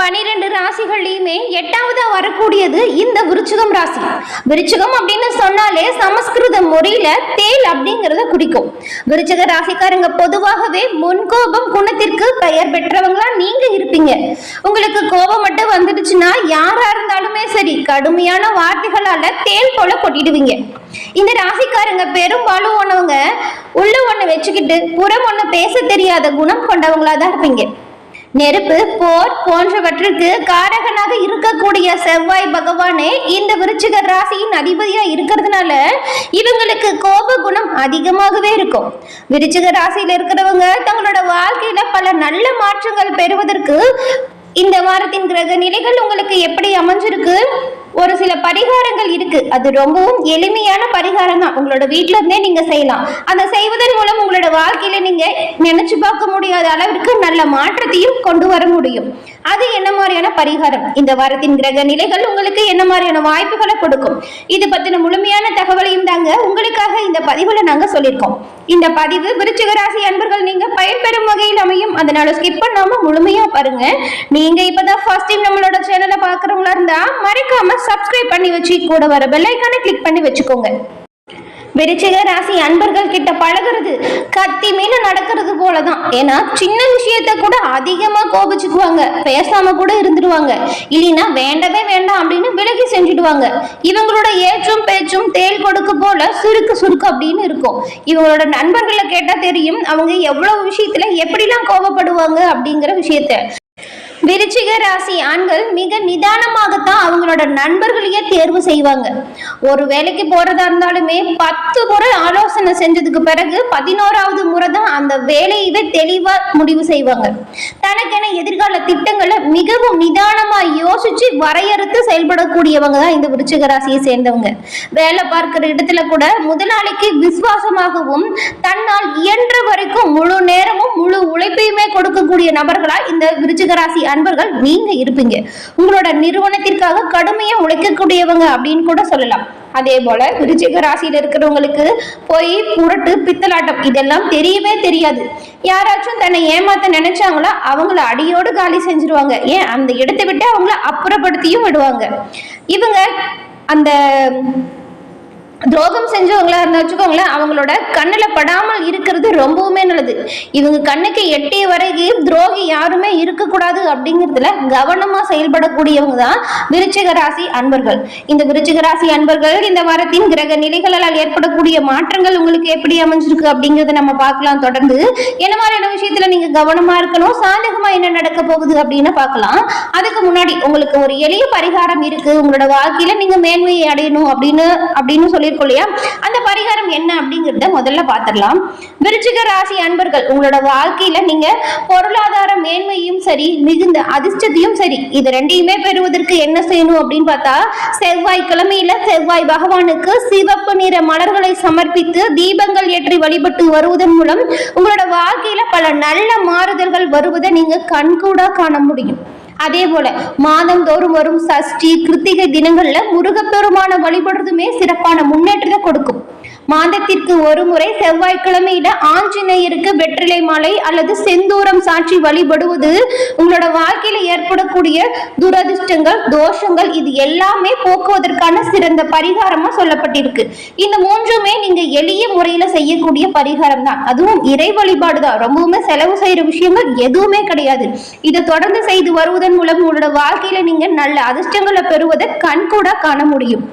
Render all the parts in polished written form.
12 ராசிகள்லையுமே 8வதா வரக்கூடியது இந்த விருச்சிகம் ராசி. விருச்சிகம் அப்படின்னு சொன்னாலே சமஸ்கிருத முறையில தேல் அப்படிங்கறத குறிக்கும். விருச்சிக ராசிக்காரங்க பொதுவாகவே முன்கோபம் குணத்திற்கு பெயர் பெற்றவங்களா நீங்க இருப்பீங்க. உங்களுக்கு கோபம் மட்டும் வந்துடுச்சுன்னா யாரா இருந்தாலுமே சரி கடுமையான வார்த்தைகளால தேல் போல கொட்டிடுவீங்க. இந்த ராசிக்காரங்க பெரும்பாலும் உள்ள ஒண்ணு வச்சுக்கிட்டு புறம் ஒண்ணு பேச தெரியாத குணம் கொண்டவங்களா தான் இருப்பீங்க. நெருப்பு, போர் போன்றவற்றுக்கு காரகனாக இருக்கக்கூடிய செவ்வாய் பகவானே இந்த விருச்சிக ராசியின் அதிபதியா இருக்கிறதுனால இவங்களுக்கு கோப குணம் அதிகமாகவே இருக்கும். விருச்சிக ராசியில இருக்கிறவங்க தங்களோட வாழ்க்கையில பல நல்ல மாற்றங்கள் பெறுவதற்கு இந்த வாரத்தின் கிரக நிலைகள் உங்களுக்கு எப்படி அமைஞ்சிருக்கு, ஒரு சில பரிகாரங்கள் இருக்கு. அது ரொம்பவும் எளிமையான பரிகாரம் தான். உங்களோட வீட்டுல இருந்தே நீங்க செய்யலாம். அதை செய்வதன் மூலம் உங்களோட வாழ்க்கையில நீங்க நினைச்சு பார்க்க முடியாத அளவிற்கு நல்ல மாற்றத்தையும் கொண்டு வர முடியும். அது என்ன மாதிரியான பரிகாரம், இந்த வாரத்தின் கிரக நிலைகள் உங்களுக்கு என்ன மாதிரியான வாய்ப்புகளை கொடுக்கும், இது பத்தின முழுமையான தகவலையும் தாங்க உங்களுக்காக இந்த பதிவுல நாங்க சொல்லியிருக்கோம். இந்த பதிவு விருச்சிக ராசி அன்பர்கள் நீங்க பயன்பெறும் வகையில் அமையும். அதனால ஸ்கிப் பண்ணாம முழுமையா பாருங்க. நீங்க இப்பதான் ஃபர்ஸ்ட் டைம் நம்மளோட சேனலை பாக்குறவங்களா இருந்தா மறக்காம சப்ஸ்கிரைப் பண்ணி வச்சு கூட வர பெல் ஐகானை கிளிக் பண்ணி வச்சுக்கோங்க. விருச்சிக ராசி அன்பர்கள் கிட்ட பழகிறது கத்தி மீன நடக்கிறது போலதான். ஏன்னா சின்ன விஷயத்த கூட அதிகமா கோபிச்சுக்குவாங்க, பேசாம கூட இருந்துடுவாங்க, இல்லைன்னா வேண்டவே வேண்டாம் அப்படின்னு விலகி செஞ்சுடுவாங்க. இவங்களோட ஏற்றும் பேச்சும் தேல் கொடுக்கு போல சுருக்கு சுருக்கு அப்படின்னு இருக்கும். இவங்களோட நண்பர்களை கேட்டா தெரியும் அவங்க எவ்வளவு விஷயத்துல எப்படிலாம் கோபப்படுவாங்க அப்படிங்கிற விஷயத்த. விருச்சிக ராசி ஆண்கள் மிக நிதானமாகத்தான் அவங்களோட நண்பர்களையே தேர்வு செய்வாங்க. ஒரு வேலைக்கு போறதா இருந்தாலுமே 10 முறை ஆலோசனை செஞ்சதுக்கு பிறகு 11வது முறை தான் அந்த வேலையவே தெளிவா முடிவு செய்வாங்க. தனக்கென எதிர்கால திட்டங்களை மிகவும் நிதானமா யோசிச்சு வரையறுத்து செயல்படக்கூடியவங்க தான் இந்த விருச்சிக ராசியை சேர்ந்தவங்க. வேலை பார்க்கிற இடத்துல கூட முதலாளிக்கு விசுவாசமாகவும் தன்னால் இயன்ற வரைக்கும் முழு நேரமும் முழு உழைப்பையுமே கொடுக்கக்கூடிய நபர்களா இந்த விருச்சிக ராசி அன்பர்கள் நீங்க இருப்பீங்க. உங்களோட நிறுவனத்திற்காக கடுமையா உழைக்கக்கூடியவங்க அப்படின்னு கூட சொல்லலாம். அதே போல விருச்சிக ராசியில இருக்கிறவங்களுக்கு போய் புரட்டு பித்தலாட்டம் இதெல்லாம் தெரியவே தெரியாது. யாராச்சும் தன்னை ஏமாத்த நினைச்சாங்களா அவங்கள அடியோடு காலி செஞ்சிருவாங்க. ஏன் அந்த இடத்தை விட்டு அவங்கள அப்புறப்படுத்தியும் விடுவாங்க. இவங்க அந்த துரோகம் செஞ்சவங்களா இருந்தா வச்சுக்கோங்களேன், அவங்களோட கண்ணுல படாமல் இருக்கிறது ரொம்பவுமே நல்லது. இவங்க கண்ணுக்கு எட்டிய வரைக்கும் துரோகி யாருமே இருக்கக்கூடாது அப்படிங்கிறதுல கவனமா செயல்படக்கூடியவங்க தான் விருச்சிக ராசி அன்பர்கள். இந்த விருச்சிக ராசி அன்பர்கள் இந்த வாரத்தின் கிரக நிலைகளால் ஏற்படக்கூடிய மாற்றங்கள் உங்களுக்கு எப்படி அமைஞ்சிருக்கு அப்படிங்கறத நம்ம பார்க்கலாம். தொடர்ந்து என்ன மாதிரியான விஷயத்துல நீங்க கவனமா இருக்கணும், சாதகமா என்ன நடக்க போகுது அப்படின்னு பார்க்கலாம். அதுக்கு முன்னாடி உங்களுக்கு ஒரு எளிய பரிகாரம் இருக்கு. உங்களோட வாழ்க்கையில நீங்க மேன்மையை அடையணும் அப்படின்னு சொல்லி இல்லையா, அந்த பரிகாரம் என்ன அப்படிங்கறத முதல்ல பார்த்திடலாம். விருச்சிக ராசி அன்பர்கள் உங்களோட வாழ்க்கையில நீங்க பொருளாதார மேன்மையும் சரி மிகுந்த அதிர்ஷ்டத்தையும் சரி இது ரெண்டையுமே பெறுவதற்கு என்ன செய்யணும் அப்படின்னு பார்த்தா, செவ்வாய் கிழமையில செவ்வாய் பகவானுக்கு சிவப்பு நிற மலர்களை சமர்ப்பித்து தீபங்கள் ஏற்றி வழிபட்டு வருவதன் மூலம் உங்களோட வாழ்க்கையில பல நல்ல மாறுதல்கள் வருவதை நீங்க கண்கூடா காண முடியும். அதே போல மாதம் தோறும் வரும் சஷ்டி கிருத்திகை தினங்கள்ல முருகப்பெருமான வழிபடுறதுமே சிறப்பான முன்னேற்றத்தை கொடுக்கும். மாதத்திற்கு ஒரு முறை செவ்வாய்க்கிழமையில ஆஞ்சநேயருக்கு வெற்றிலை மாலை அல்லது செந்தூரம் சாட்சி வழிபடுவது உங்களோட வாழ்க்கையில ஏற்படக்கூடிய துரதிர்ஷ்டங்கள் தோஷங்கள் இது எல்லாமே போக்குவதற்கான சிறந்த பரிகாரமா சொல்லப்பட்டிருக்கு. இந்த மூன்றுமே நீங்க எளிய முறையில செய்யக்கூடிய பரிகாரம் தான். அதுவும் இறை வழிபாடு தான். ரொம்பவுமே செலவு செய்யற விஷயங்கள் எதுவுமே கிடையாது. இதை தொடர்ந்து செய்து வருவதன் மூலம் உங்களோட வாழ்க்கையில நீங்க நல்ல அதிர்ஷ்டங்களை பெறுவதை கண்கூடா காண முடியும்.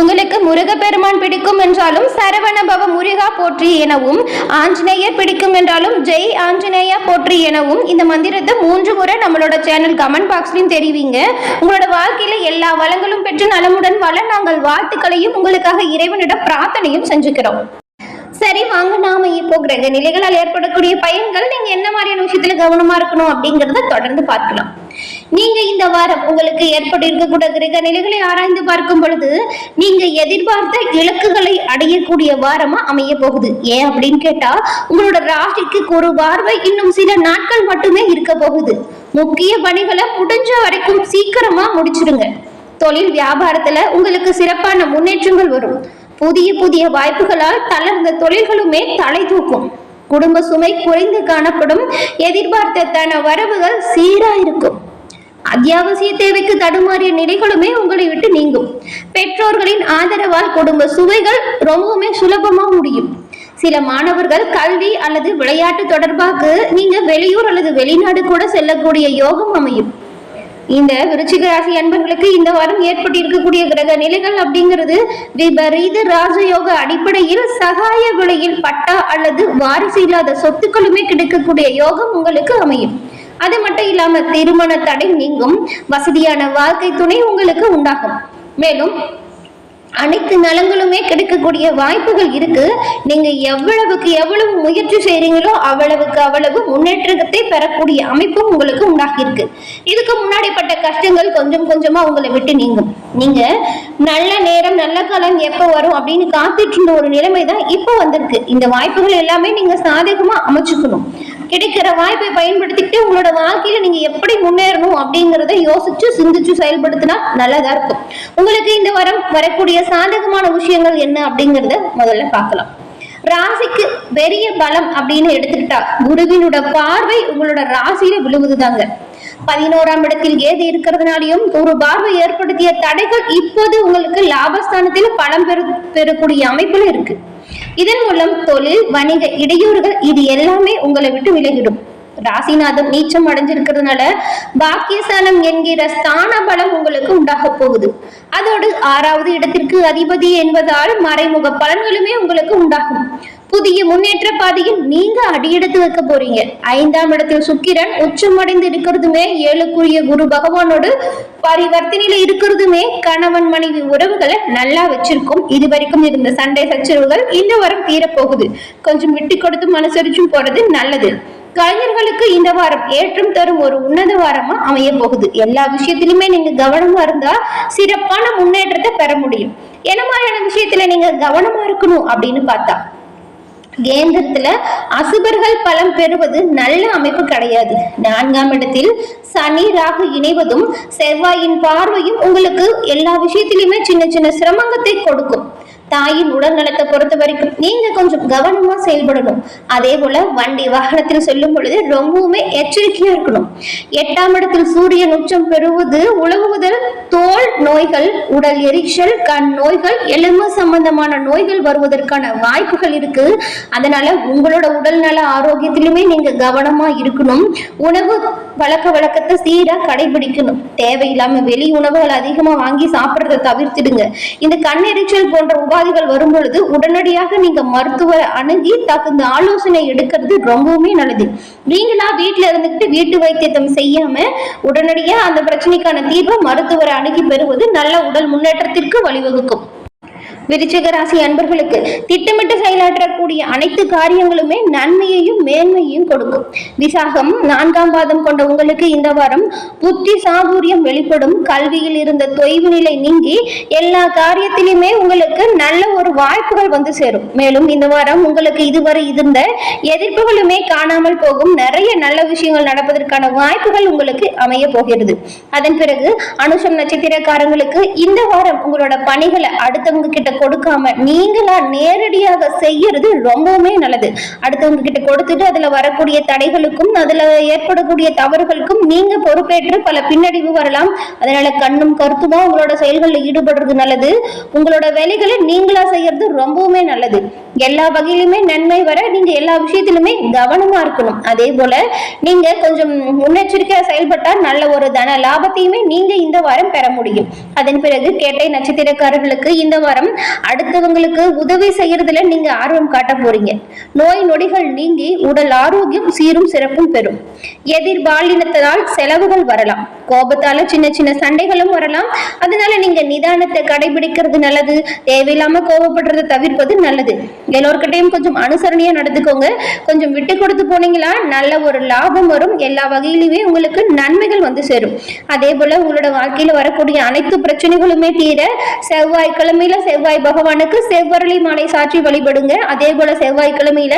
உங்களுக்கு முருகப்பெருமான் பிடிக்கும் என்றாலும் சரவண பவ முருகா போற்றி எனவும், ஆஞ்சநேயர் பிடிக்கும் என்றாலும் ஜெய் ஆஞ்சநேயா போற்றி எனவும் இந்த மந்திரத்தை 3 முறை நம்மளோட சேனல் கமெண்ட் பாக்ஸ்லயும் தெரிவிங்க. உங்களோட வாழ்க்கையில எல்லா வளங்களும் பெற்று நலமுடன் வாழ நாங்கள் வாழ்த்துக்களையும் உங்களுக்காக இறைவனிடம் பிரார்த்தனையும் செஞ்சுக்கிறோம். சரி வாங்க, நாம இப்போ கிரக நிலைகளால் ஏற்படக்கூடிய பயன்கள் நீங்க என்ன மாதிரியான விஷயத்துல கவனமா இருக்கணும் அப்படிங்கறத தொடர்ந்து பார்க்கலாம். நீங்க இந்த வாரம் உங்களுக்கு ஏற்பட்டு இருக்கக்கூடிய கிரக நிலைகளை ஆராய்ந்து பார்க்கும் பொழுது நீங்க எதிர்பார்த்த இலக்குகளை அடையக்கூடிய வாரமா அமைய போகுது. ஏன் அப்படின்னு கேட்டா, உங்களோட ராசிக்கு ஒரு பார்வை இன்னும் சில நாட்கள் மட்டுமே இருக்க போகுது. முக்கிய பணிகளை முடிஞ்ச வரைக்கும் சீக்கிரமா முடிச்சிடுங்க. தொழில் வியாபாரத்துல உங்களுக்கு சிறப்பான முன்னேற்றங்கள் வரும். புதிய புதிய வாய்ப்புகளால் தளர்ந்த தொழில்களுமே தலை தூக்கும். குடும்ப சுமை குறைந்து காணப்படும். எதிர்பார்த்த தன வரவுகள் சீரா இருக்கும். அத்தியாவசிய தேவைக்கு தடுமாறிய நிலைகளுமே உங்களை விட்டு நீங்கும். பெற்றோர்களின் ஆதரவால் குடும்ப சுவைகள் ரொம்பவுமே சுலபமா முடியும். சில மாணவர்கள் கல்வி அல்லது விளையாட்டு தொடர்பாக நீங்க வெளியூர் அல்லது வெளிநாடு கூட செல்லக்கூடிய யோகம் அமையும். இந்த விருச்சிக ராசி அன்பர்களுக்கு இந்த வாரம் ஏற்பட்டிருக்கக்கூடிய கிரக நிலைகள் அப்படிங்கிறது விபரீத ராஜயோக அடிப்படையில் சகாய விலையில் பட்டா அல்லது வாரிசு இல்லாத சொத்துக்களுமே கிடைக்கக்கூடிய யோகம் உங்களுக்கு அமையும். அது மட்டும் இல்லாம திருமண தடை நீங்கும், வசதியான வாழ்க்கை துணை உங்களுக்கு உண்டாகும். மேலும் அனைத்து நலங்களுமே கிடைக்கக்கூடிய வாய்ப்புகள் இருக்கு. நீங்க எவ்வளவுக்கு எவ்வளவு முயற்சி செய்றீங்களோ அவ்வளவுக்கு அவ்வளவு முன்னேற்றத்தை பெறக்கூடிய அமைப்பும் உங்களுக்கு உண்டாகி இருக்கு. இதுக்கு முன்னாடிப்பட்ட கஷ்டங்கள் கொஞ்சம் கொஞ்சமா உங்களை விட்டு நீங்கும். நீங்க நல்ல நேரம் நல்ல காலம் எப்ப வரும் அப்படின்னு காத்துட்டு இருந்த ஒரு நிலைமை தான் இப்போ வந்திருக்கு. இந்த வாய்ப்புகள் எல்லாமே நீங்க சாதகமா அமைச்சுக்கணும். கிடைக்கிற வாய்ப்பை பயன்படுத்திக்கிட்டு உங்களோட வாழ்க்கையில நீங்க எப்படி முன்னேறணும் அப்படிங்கறத யோசிச்சு சிந்திச்சு செயல்படுத்தினா நல்லதா இருக்கும். உங்களுக்கு இந்த வாரம் வரக்கூடிய சாதகமான விஷயங்கள் என்ன அப்படிங்கறத முதல்ல பார்க்கலாம். ராசிக்கு பெரிய பலம் அப்படின்னு எடுத்துக்கிட்டா குருவினோட பார்வை உங்களோட ராசியில விழுவுதுதாங்க. 11ஆம் இடத்தில் ஏது இருக்கிறதுனாலையும் ஒரு பார்வை ஏற்படுத்திய தடைகள் இப்போது உங்களுக்கு லாபஸ்தானத்தில் பலம் பெறக்கூடிய அமைப்புல இருக்கு. இதன் மூலம் தொழில் வணிக இடையூறுகள் இது எல்லாமே உங்களை விட்டு விலகிடும். ராசிநாதன் நீச்சம் அடைஞ்சிருக்கிறதுனால பாக்கியஸ்தானம் என்கிற ஸ்தான பலம் உங்களுக்கு உண்டாக போகுது. அதோடு 6வது இடத்திற்கு அதிபதி என்பதால் மறைமுக பலன்களுமே உங்களுக்கு உண்டாகும். புதிய முன்னேற்ற பாதையில் நீங்க அடியெடுத்து வைக்க போறீங்க. 5ஆம் இடத்தில் சுக்கிரன் உச்சமடைந்து இருக்கிறதுமே 7க்குரிய குரு பகவானோடு பரிவர்த்தனையில இருக்கிறதுமே கணவன் மனைவி உறவுகளை நல்லா வச்சிருக்கும். இது வரைக்கும் இருந்த சண்டை சச்சரவுகள் இந்த வாரம் தீரப்போகுது. கொஞ்சம் விட்டு கொடுத்து மனசரிச்சும் போறது நல்லது. கலைஞர்களுக்கு இந்த வாரம் ஏற்றம் தரும் ஒரு உன்னத வாரமா அமைய போகுது. எல்லா விஷயத்திலுமே நீங்க கவனமா இருந்தா சிறப்பான முன்னேற்றத்தை பெற முடியும். என்ன மாதிரியான விஷயத்துல நீங்க கவனமா இருக்கணும் அப்படின்னு பார்த்தா, கேந்திரத்துல அசுபர்கள் பலம் பெறுவது நல்ல அமைப்பு கிடையாது. 4ஆம் இடத்தில் சனி ராகு இணைவதும் செவ்வாயின் பார்வையும் உங்களுக்கு எல்லா விஷயத்திலுமே சின்ன சின்ன சிரமங்களை கொடுக்கும். தாயின் உடல் நலத்தை பொறுத்த வரைக்கும் நீங்க கொஞ்சம் கவனமா செயல்படணும். அதே போல வண்டி வாகனத்தில் செல்லும் பொழுது ரொம்பவுமே எச்சரிக்கையா இருக்கணும். 8ஆம் இடத்தில் சூரியன் உச்சம் பெறுவது உலவுதல், தோல் நோய்கள், உடல் எரிச்சல், கண் நோய்கள், எலும்பு சம்பந்தமான நோய்கள் வருவதற்கான வாய்ப்புகள் இருக்கு. அதனால உங்களோட உடல் நல ஆரோக்கியத்திலுமே நீங்க கவனமா இருக்கணும். உணவு வழக்கத்தை சீரா கடைபிடிக்கணும். தேவையில்லாம வெளி உணவுகள் அதிகமா வாங்கி சாப்பிடுறதை தவிர்த்திடுங்க. இந்த கண்ணெரிச்சல் போன்ற உபாதைகள் வரும் பொழுது உடனடியாக நீங்க மருத்துவரை அணுகி தகுந்த ஆலோசனை எடுக்கிறது ரொம்பவுமே நல்லது. நீங்களா வீட்டுல இருந்துட்டு வீட்டு வைத்தியம் செய்யாம உடனடியா அந்த பிரச்சனைக்கான தீர்வை மருத்துவரை அணுகி பெறுவது நல்ல உடல் முன்னேற்றத்திற்கு வழிவகுக்கும். விருச்சிக ராசி அன்பர்களுக்கு திட்டமிட்டு செயலாற்றக்கூடிய அனைத்து காரியங்களுமே நன்மையையும் மேன்மையையும் கொடுக்கும். விசாகம் 4ஆம் பாதம் கொண்ட உங்களுக்கு இந்த வாரம் புத்தி சாதுரியம் வெளிப்படும். கல்வியில் இருந்த தொய்வு நிலை நீங்கி எல்லா காரியத்திலுமே உங்களுக்கு நல்ல ஒரு வாய்ப்புகள் வந்து சேரும். மேலும் இந்த வாரம் உங்களுக்கு இதுவரை இருந்த எதிர்ப்புகளுமே காணாமல் போகும். நிறைய நல்ல விஷயங்கள் நடப்பதற்கான வாய்ப்புகள் உங்களுக்கு அமைய போகிறது. அதன் பிறகு அனுஷம் நட்சத்திரக்காரங்களுக்கு இந்த வாரம் உங்களோட பணிகளை அடுத்தவங்க கிட்ட கொடுக்காம நீங்களா நேரடியாக செய்யறது ரொம்பவுமே நல்லது. அடுத்தவங்க கிட்ட கொடுத்துட்டு அதுல வரக்கூடிய தடைகளுக்கும் அதுல ஏற்படக்கூடிய தவறுகளுக்கும் நீங்க பொறுப்பேற்று பல பின்னடைவு வரலாம். அதனால கண்ணும் கருத்துமா உங்களோட செயல்களில் ஈடுபடுறது நல்லது. உங்களோட வேலைகளை நீங்களா செய்யறது ரொம்பவுமே நல்லது. எல்லா வகையிலுமே நன்மை வர நீங்க எல்லா விஷயத்திலுமே கவனமா இருக்கணும். அதே போல நீங்க கொஞ்சம் முன்னெச்சரிக்கையா செயல்பட்டா நல்ல ஒரு தன லாபத்தையுமே நீங்க இந்த வாரம் பெற முடியும். அதன் பிறகு கேட்டை நட்சத்திரக்காரர்களுக்கு இந்த வாரம் அடுத்தவங்களுக்கு உதவி செய்யறதுல நீங்க ஆர்வம் காட்ட போறீங்க. நோய் நொடிகள் நீங்கி உடல் ஆரோக்கியம் சீரும் சிறப்பும் பெறும். எதிர்பாலினத்தால் செலவுகள் வரலாம். கோபத்தால சின்ன சின்ன சண்டைகளும் வரலாம். அதனால நீங்க நிதானத்தை கடைபிடிக்கிறது நல்லது. தேவையில்லாம கோபப்படுறதை தவிர்ப்பது நல்லது. எல்லோருக்கிட்டையும் கொஞ்சம் அனுசரணையா நடந்துக்கோங்க. கொஞ்சம் விட்டு கொடுத்து போனீங்களா நல்ல ஒரு லாபம் வரும். எல்லா வகையிலுமே உங்களுக்கு நன்மைகள் வந்து சேரும். அதே போல உங்களோட வாழ்க்கையில வரக்கூடிய அனைத்து பிரச்சனைகளுமே தீர செவ்வாய்க்கிழமையில செவ்வாய் செவ்வாய் பகவானுக்கு செவ்வரளி மாலை சாற்றி வழிபடுங்க. அதே போல செவ்வாய்க்கிழமையில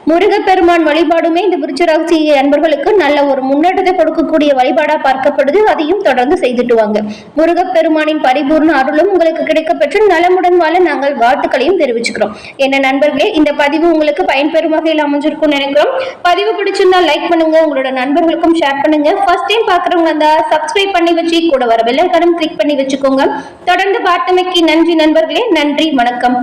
முருகப்பெருமான் வழிபாடுமே இந்த விருச்சிக அன்பர்களுக்கு நல்ல ஒரு முன்னேற்றத்தை கொடுக்கக்கூடிய வழிபாடா பார்க்கப்படுது. அதையும் தொடர்ந்து செய்துட்டு வாங்க. முருகப்பெருமானின் பரிபூர்ண அருளும் உங்களுக்கு கிடைக்கப்பெற்று நலமுடன் வாழ நாங்கள் வாழ்த்துக்களையும் தெரிவிச்சுக்கிறோம். என்ன நண்பர்களே, இந்த பதிவு உங்களுக்கு பயன்பெறும் வகையில் அமைஞ்சிருக்கும் நினைக்கிறோம். பதிவு பிடிச்சிருந்தா லைக் பண்ணுங்க, உங்களோட நண்பர்களுக்கும் ஷேர் பண்ணுங்க. ஃபர்ஸ்ட் டைம் பாக்குறவங்க அந்த சப்ஸ்கிரைப் பண்ணி வச்சு கூட வர பெல் ஐகானும் கிளிக் பண்ணி வச்சுக்கோங்க. தொடர்ந்து பார்த்தமைக்கு நன்றி நண்பர்களே. நன்றி, வணக்கம்.